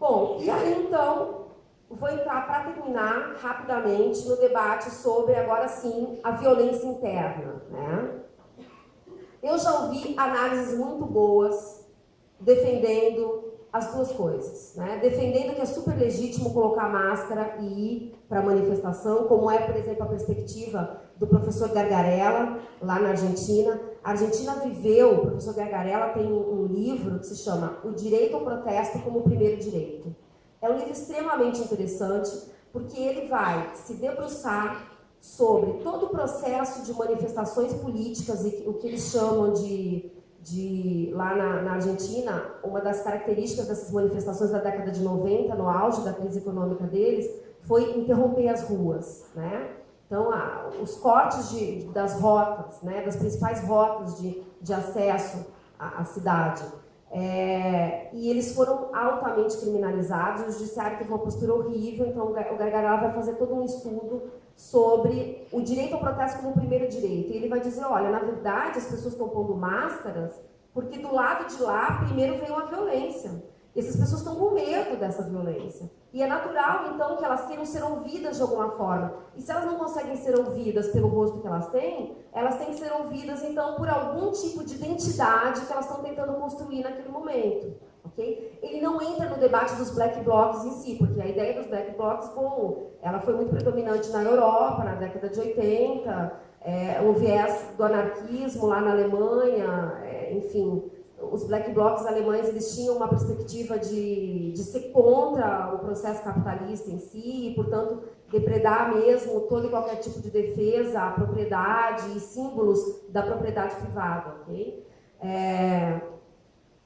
Bom, e aí então, vou entrar para terminar rapidamente no debate sobre, agora sim, a violência interna, né? Eu já ouvi análises muito boas defendendo as duas coisas, né? Defendendo que é super legítimo colocar máscara e ir para a manifestação, como é, por exemplo, a perspectiva do professor Gargarella, lá na Argentina. A Argentina viveu, o professor Gargarella tem um livro que se chama O Direito ao Protesto como o Primeiro Direito. É um livro extremamente interessante, porque ele vai se debruçar sobre todo o processo de manifestações políticas e o que eles chamam lá na Argentina, uma das características dessas manifestações da década de 90, no auge da crise econômica deles, foi interromper as ruas, né? Então, os cortes das rotas, né, das principais rotas de acesso à cidade, e eles foram altamente criminalizados. O judiciário teve uma postura horrível. Então o Gargarella vai fazer todo um estudo sobre o direito ao protesto como o primeiro direito. E ele vai dizer, olha, na verdade as pessoas estão pondo máscaras porque do lado de lá primeiro veio a violência. E essas pessoas estão com medo dessa violência. E é natural, então, que elas queiram ser ouvidas de alguma forma. E se elas não conseguem ser ouvidas pelo rosto que elas têm que ser ouvidas, então, por algum tipo de identidade que elas estão tentando construir naquele momento. Okay? Ele não entra no debate dos black blocs em si, porque a ideia dos black blocs, bom, ela foi muito predominante na Europa, na década de 80, o viés do anarquismo lá na Alemanha, enfim... Os black blocs alemães, eles tinham uma perspectiva de ser contra o processo capitalista em si, e, portanto, depredar mesmo todo e qualquer tipo de defesa à propriedade e símbolos da propriedade privada, ok?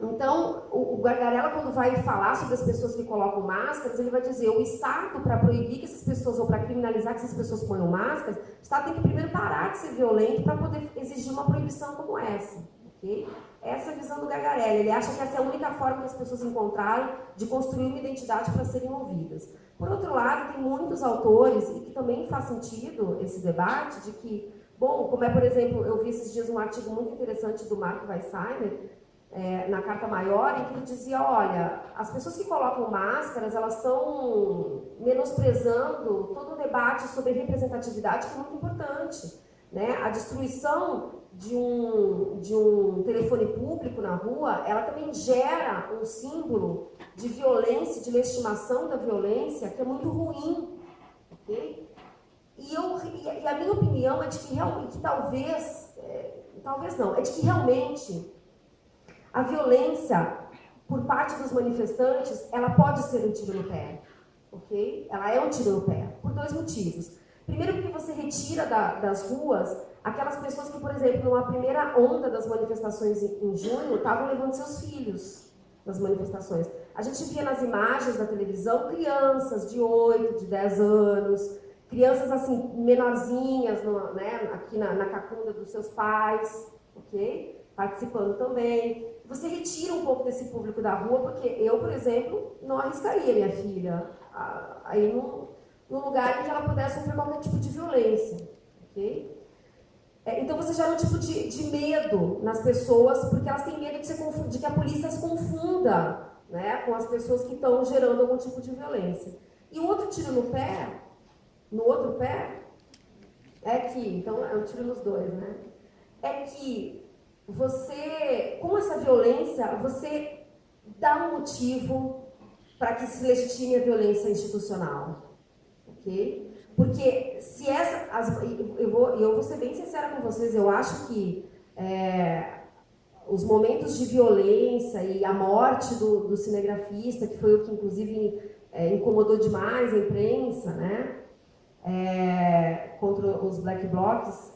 Então, o Gargarella, quando vai falar sobre as pessoas que colocam máscaras, ele vai dizer, o Estado, para proibir que essas pessoas, ou para criminalizar que essas pessoas ponham máscaras, o Estado tem que primeiro parar de ser violento para poder exigir uma proibição como essa, ok? Essa é a visão do Gargarella. Ele acha que essa é a única forma que as pessoas encontraram de construir uma identidade para serem ouvidas. Por outro lado, tem muitos autores, e que também faz sentido esse debate, de que, bom, como é, por exemplo, eu vi esses dias um artigo muito interessante do Marco Weissheimer, na Carta Maior, em que ele dizia, olha, as pessoas que colocam máscaras, elas estão menosprezando todo o debate sobre representatividade, que é muito importante, né? A destruição de um telefone público na rua, ela também gera um símbolo de violência, de legitimação da violência, que é muito ruim, ok? E a minha opinião é de que realmente, talvez não, é de que realmente a violência por parte dos manifestantes, ela pode ser um tiro no pé, ok? Ela é um tiro no pé, por dois motivos. Primeiro, porque você retira das ruas aquelas pessoas que, por exemplo, numa primeira onda das manifestações em junho, estavam levando seus filhos nas manifestações. A gente via nas imagens da televisão crianças de 8, de 10 anos, crianças assim, menorzinhas, né, aqui na cacunda dos seus pais, ok? Participando também. Você retira um pouco desse público da rua, porque eu, por exemplo, não arriscaria minha filha aí num lugar em que ela pudesse sofrer qualquer tipo de violência, ok? Então você gera um tipo de medo nas pessoas, porque elas têm medo de que a polícia as confunda, né, com as pessoas que estão gerando algum tipo de violência. E o outro tiro no outro pé, é que, então é um tiro nos dois, né? É que você, com essa violência, você dá um motivo para que se legitime a violência institucional, ok? Porque se eu vou ser bem sincera com vocês, eu acho que os momentos de violência e a morte do cinegrafista, que foi o que inclusive incomodou demais a imprensa, né? Contra os black blocs,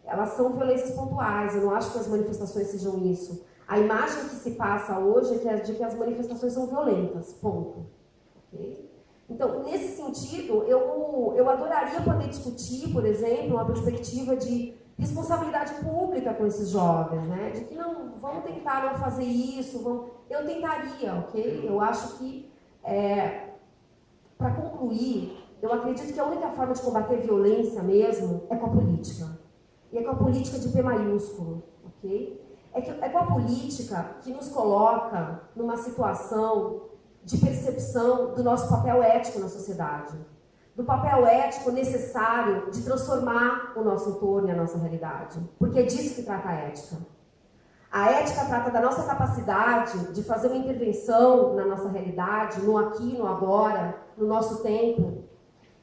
elas são violências pontuais. Eu não acho que as manifestações sejam isso. A imagem que se passa hoje é de que as manifestações são violentas, ponto. Okay? Então, nesse sentido, eu adoraria poder discutir, por exemplo, uma perspectiva de responsabilidade pública com esses jovens, né? De que não, vamos tentar não fazer isso, eu tentaria, ok? Eu acho que, para concluir, eu acredito que a única forma de combater violência mesmo é com a política. E é com a política de P maiúsculo, ok? É com a política que nos coloca numa situação de percepção do nosso papel ético na sociedade, do papel ético necessário de transformar o nosso entorno e a nossa realidade, porque é disso que trata a ética. A ética trata da nossa capacidade de fazer uma intervenção na nossa realidade, no aqui, no agora, no nosso tempo,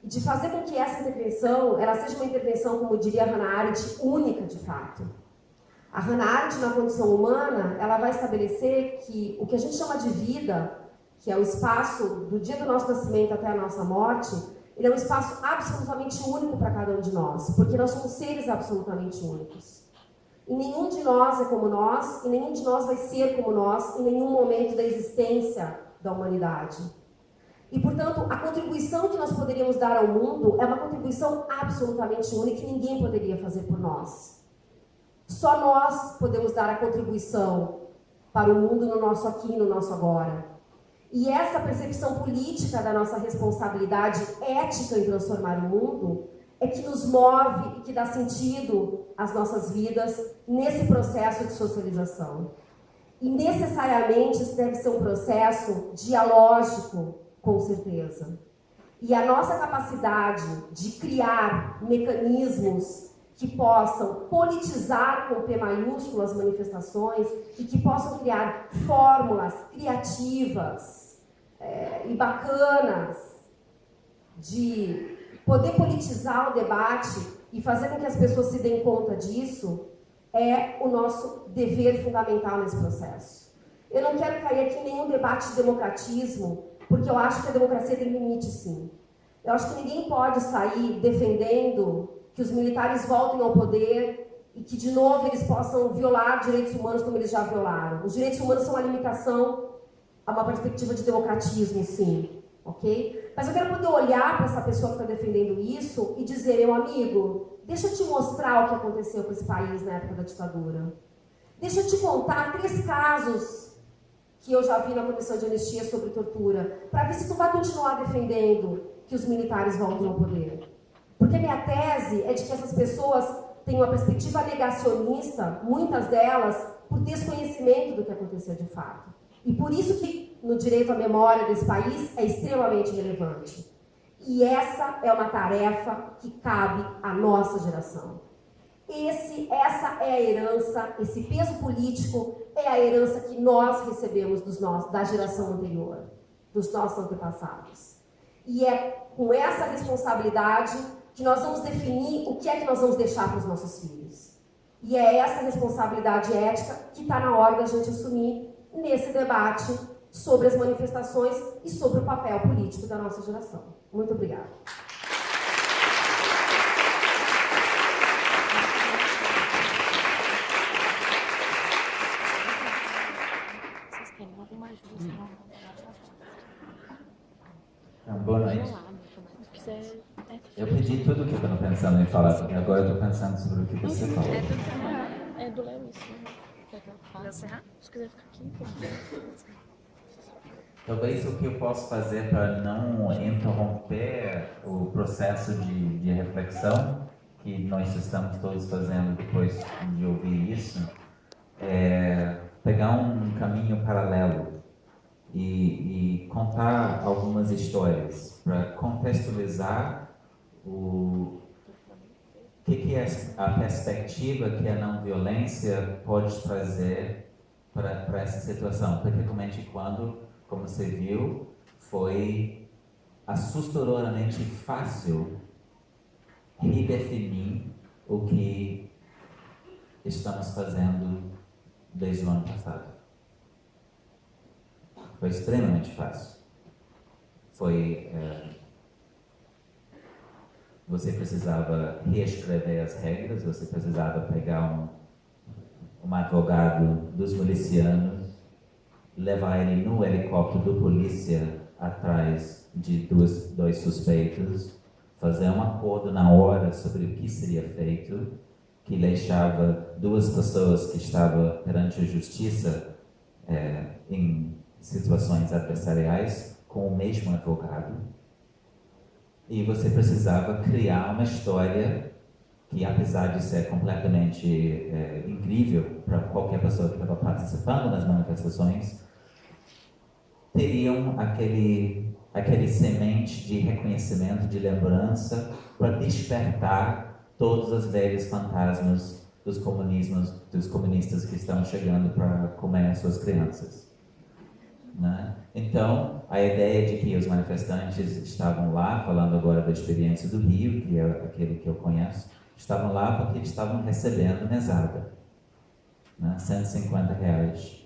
e de fazer com que essa intervenção, ela seja uma intervenção, como diria Hannah Arendt, única de fato. A Hannah Arendt, na condição humana, ela vai estabelecer que o que a gente chama de vida, que é o espaço do dia do nosso nascimento até a nossa morte, ele é um espaço absolutamente único para cada um de nós, porque nós somos seres absolutamente únicos. E nenhum de nós é como nós, e nenhum de nós vai ser como nós em nenhum momento da existência da humanidade. E, portanto, a contribuição que nós poderíamos dar ao mundo é uma contribuição absolutamente única que ninguém poderia fazer por nós. Só nós podemos dar a contribuição para o mundo no nosso aqui e no nosso agora. E essa percepção política da nossa responsabilidade ética em transformar o mundo é que nos move e que dá sentido às nossas vidas nesse processo de socialização. E necessariamente isso deve ser um processo dialógico, com certeza. E a nossa capacidade de criar mecanismos que possam politizar com P maiúsculo as manifestações e que possam criar fórmulas criativas e bacanas de poder politizar o debate e fazer com que as pessoas se deem conta disso é o nosso dever fundamental nesse processo. Eu não quero cair aqui em nenhum debate de democratismo, porque eu acho que a democracia tem limite, sim. Eu acho que ninguém pode sair defendendo que os militares voltem ao poder e que, de novo, eles possam violar direitos humanos como eles já violaram. Os direitos humanos são uma limitação a uma perspectiva de democratismo, sim. Ok? Mas eu quero poder olhar para essa pessoa que está defendendo isso e dizer, meu amigo, deixa eu te mostrar o que aconteceu com esse país na época da ditadura. Deixa eu te contar 3 casos que eu já vi na Comissão de Anistia sobre tortura, para ver se tu vai continuar defendendo que os militares voltem ao poder. Porque minha tese é de que essas pessoas têm uma perspectiva negacionista, muitas delas, por desconhecimento do que aconteceu de fato. E por isso que no direito à memória desse país é extremamente relevante. E essa é uma tarefa que cabe à nossa geração. Essa é a herança, esse peso político é a herança que nós recebemos da geração anterior, dos nossos antepassados. E é com essa responsabilidade que nós vamos definir o que é que nós vamos deixar para os nossos filhos. E é essa responsabilidade ética que está na hora da gente assumir nesse debate sobre as manifestações e sobre o papel político da nossa geração. Muito obrigada. Boa noite. Eu pedi tudo o que eu estava pensando em falar, porque agora eu estou pensando sobre o que você falou. É do Léo isso, né? Quer que eu faça? Se quiser ficar aqui, Talvez o que eu posso fazer para não interromper o processo de reflexão que nós estamos todos fazendo depois de ouvir isso é pegar um caminho paralelo e contar algumas histórias para contextualizar o que é a perspectiva que a não violência pode trazer para essa situação, particularmente quando, como você viu, foi assustadoramente fácil redefinir o que estamos fazendo desde o ano passado. Foi extremamente fácil. Você precisava reescrever as regras, você precisava pegar um advogado dos milicianos, levar ele no helicóptero do polícia atrás de dois suspeitos, fazer um acordo na hora sobre o que seria feito, que deixava 2 pessoas que estavam perante a justiça em situações adversariais com o mesmo advogado. E você precisava criar uma história que, apesar de ser completamente incrível para qualquer pessoa que estava participando das manifestações, teriam aquele semente de reconhecimento, de lembrança, para despertar todos os velhos fantasmas dos comunistas que estão chegando para comer as suas crianças. Né? Então, a ideia de que os manifestantes estavam lá, falando agora da experiência do Rio, que é aquele que eu conheço, estavam lá porque eles estavam recebendo mesada, né? R$150.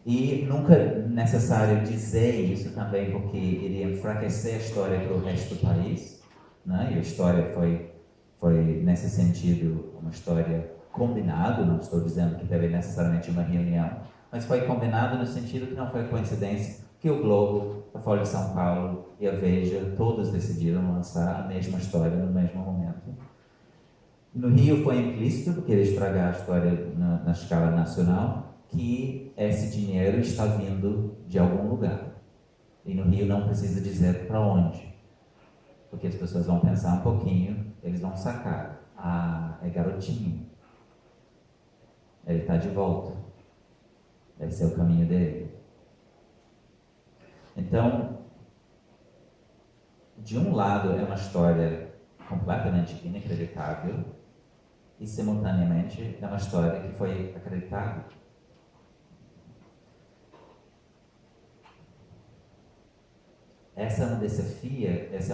E nunca é necessário dizer isso também, porque iria enfraquecer a história para o resto do país, né? E a história foi nesse sentido, uma história combinada. Não estou dizendo que teve necessariamente uma reunião, mas foi combinado no sentido que não foi coincidência que o Globo, a Folha de São Paulo e a Veja, todos decidiram lançar a mesma história no mesmo momento. No Rio foi implícito, porque ele estragar a história na escala nacional, que esse dinheiro está vindo de algum lugar. E no Rio não precisa dizer para onde, porque as pessoas vão pensar um pouquinho, eles vão sacar. Ah, é garotinho. Ele está de volta. Esse é o caminho dele. Então, de um lado é uma história completamente inacreditável e, simultaneamente, é uma história que foi acreditável. Esse é um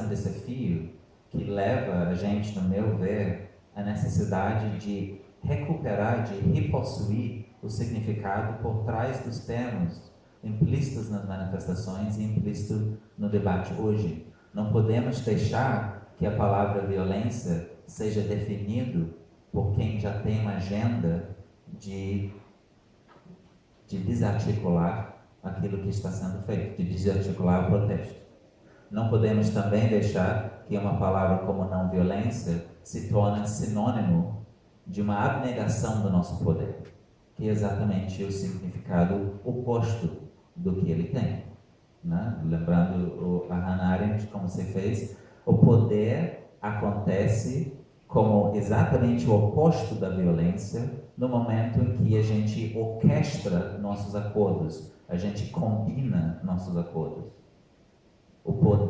desafio que leva a gente, no meu ver, à necessidade de recuperar, de repossuir o significado por trás dos termos implícitos nas manifestações e implícito no debate hoje. Não podemos deixar que a palavra violência seja definido por quem já tem uma agenda de desarticular aquilo que está sendo feito, de desarticular o protesto. Não podemos também deixar que uma palavra como não violência se torne sinônimo de uma abnegação do nosso poder, que é exatamente o significado oposto do que ele tem. Né? Lembrando a Hannah Arendt, como você fez, o poder acontece como exatamente o oposto da violência no momento em que a gente orquestra nossos acordos, a gente combina nossos acordos.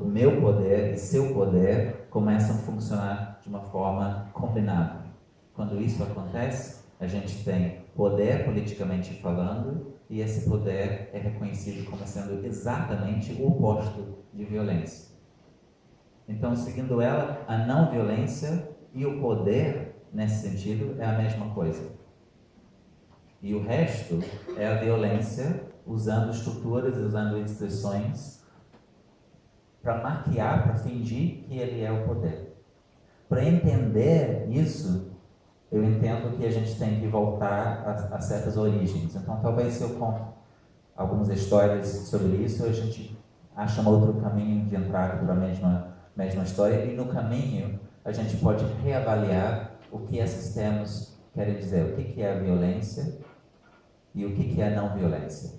Meu poder e seu poder começam a funcionar de uma forma combinada. Quando isso acontece, a gente tem poder politicamente falando, e esse poder é reconhecido como sendo exatamente o oposto de violência. Então, seguindo ela, a não violência e o poder, nesse sentido, é a mesma coisa. E o resto é a violência, usando estruturas, usando instituições, para maquiar, para fingir que ele é o poder. Para entender isso, eu entendo que a gente tem que voltar a certas origens. Então, talvez se eu conto algumas histórias sobre isso, a gente acha um outro caminho de entrada para a mesma história, e no caminho a gente pode reavaliar o que esses termos querem dizer, o que é a violência e o que é a não violência.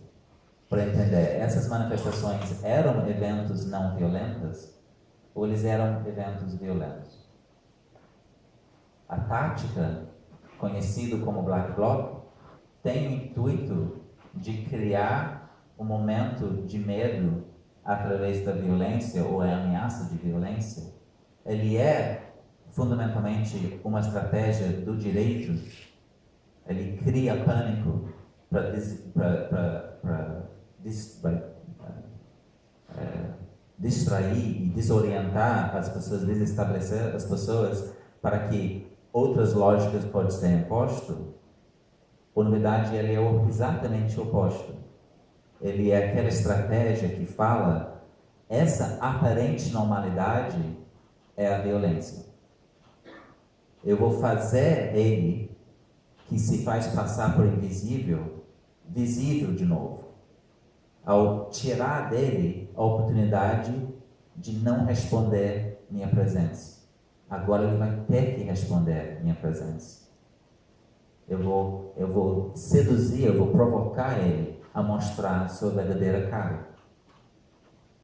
Para entender, essas manifestações eram eventos não violentos ou eles eram eventos violentos? A tática, conhecida como Black Bloc, tem o intuito de criar um momento de medo através da violência ou a ameaça de violência. Ele é fundamentalmente uma estratégia do direito. Ele cria pânico para distrair e desorientar as pessoas, desestabelecer as pessoas para que outras lógicas possam ser impostas. A novidade, ele é exatamente o oposto. Ele é aquela estratégia que fala, essa aparente normalidade é a violência. Eu vou fazer ele, que se faz passar por invisível, visível de novo. Ao tirar dele a oportunidade de não responder minha presença. Agora ele vai ter que responder minha presença. Eu vou seduzir, eu vou provocar ele a mostrar sua verdadeira cara.